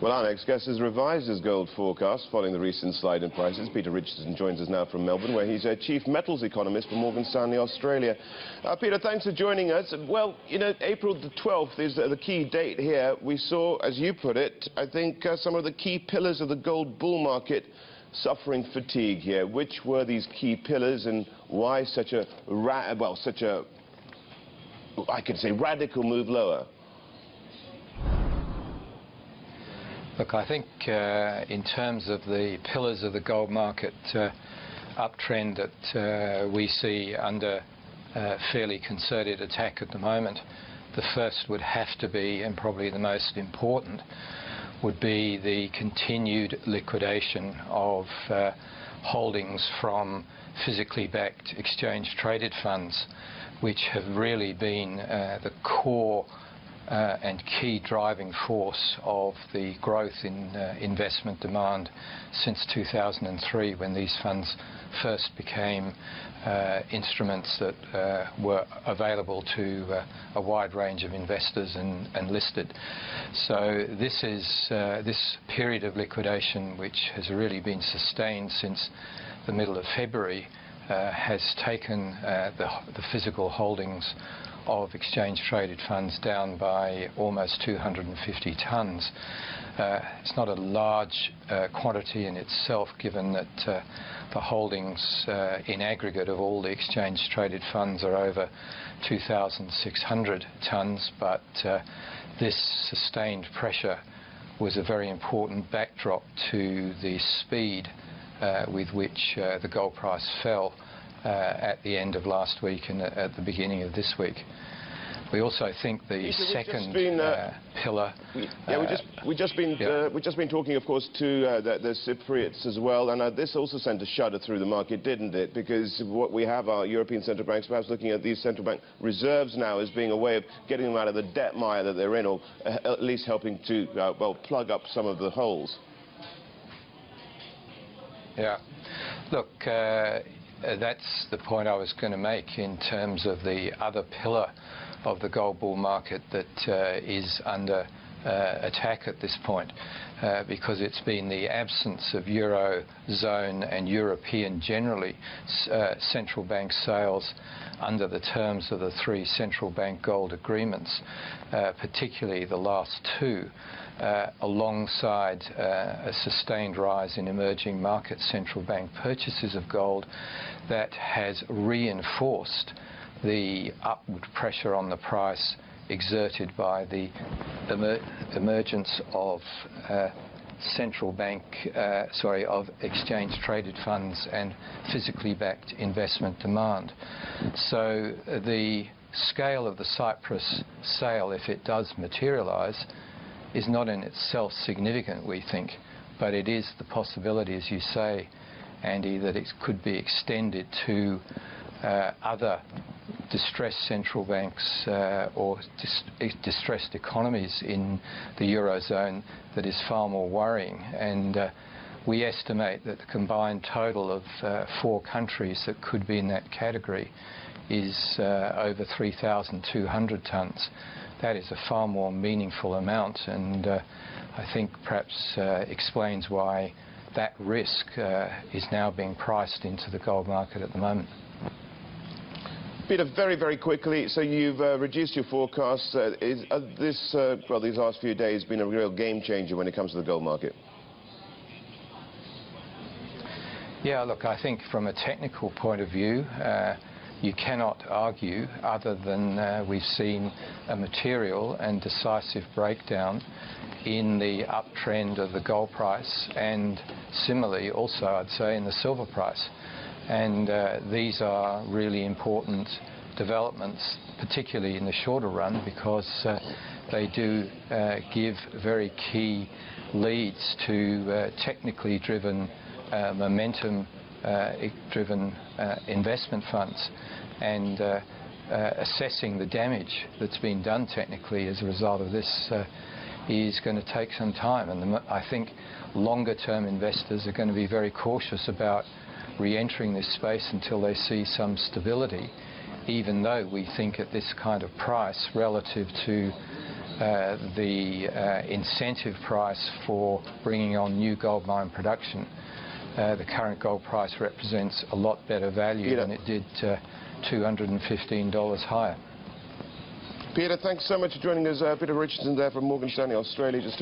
Well, our next guest has revised his gold forecast following the recent slide in prices. Peter Richardson joins us now from Melbourne, where he's a chief metals economist for Morgan Stanley Australia. Peter, thanks for joining us. Well, you know, April the 12th is the key date here. We saw, as you put it, I think some of the key pillars of the gold bull market suffering fatigue here. Which were these key pillars, and why such a I could say radical move lower? Look, I think in terms of the pillars of the gold market uptrend that we see under fairly concerted attack at the moment, the first would have to be, and probably the most important, would be the continued liquidation of holdings from physically backed exchange-traded funds, which have really been the core and key driving force of the growth in investment demand since 2003, when these funds first became instruments that were available to a wide range of investors and listed. So this period of liquidation, which has really been sustained since the middle of February, has taken the physical holdings of exchange-traded funds down by almost 250 tonnes. It's not a large quantity in itself, given that the holdings in aggregate of all the exchange-traded funds are over 2,600 tonnes, but this sustained pressure was a very important backdrop to the speed with which the gold price fell at the end of last week and at the beginning of this week. We also think the second pillar. We've just been talking, of course, to the Cypriots as well, and this also sent a shudder through the market, didn't it? Because what we have are European central banks perhaps looking at these central bank reserves now as being a way of getting them out of the debt mire that they're in, or at least helping to well, plug up some of the holes. Yeah. Look, that's the point I was going to make in terms of the other pillar of the gold bull market that is under attack at this point, because it's been the absence of Eurozone and European generally central bank sales under the terms of the three central bank gold agreements, particularly the last two, alongside a sustained rise in emerging market central bank purchases of gold, that has reinforced the upward pressure on the price exerted by the emergence of of exchange-traded funds and physically backed investment demand. So the scale of the Cyprus sale, if it does materialise, is not in itself significant, we think, but it is the possibility, as you say, Andy, that it could be extended to other distressed central banks or distressed economies in the Eurozone that is far more worrying. And we estimate that the combined total of 4 countries that could be in that category is over 3,200 tonnes. That is a far more meaningful amount, and I think perhaps explains why that risk is now being priced into the gold market at the moment. Peter, very, very quickly, so you've reduced your forecast. These last few days been a real game changer when it comes to the gold market? Yeah, look, I think from a technical point of view, you cannot argue other than we've seen a material and decisive breakdown in the uptrend of the gold price, and similarly also, I'd say, in the silver price. And these are really important developments, particularly in the shorter run, because they do give very key leads to technically driven, momentum-driven investment funds, and assessing the damage that's been done technically as a result of this is going to take some time. And I think longer-term investors are going to be very cautious about re-entering this space until they see some stability, even though we think at this kind of price, relative to the incentive price for bringing on new gold mine production, the current gold price represents a lot better value than it did $215 higher. Peter, thanks so much for joining us. Peter Richardson there from Morgan Stanley Australia. Just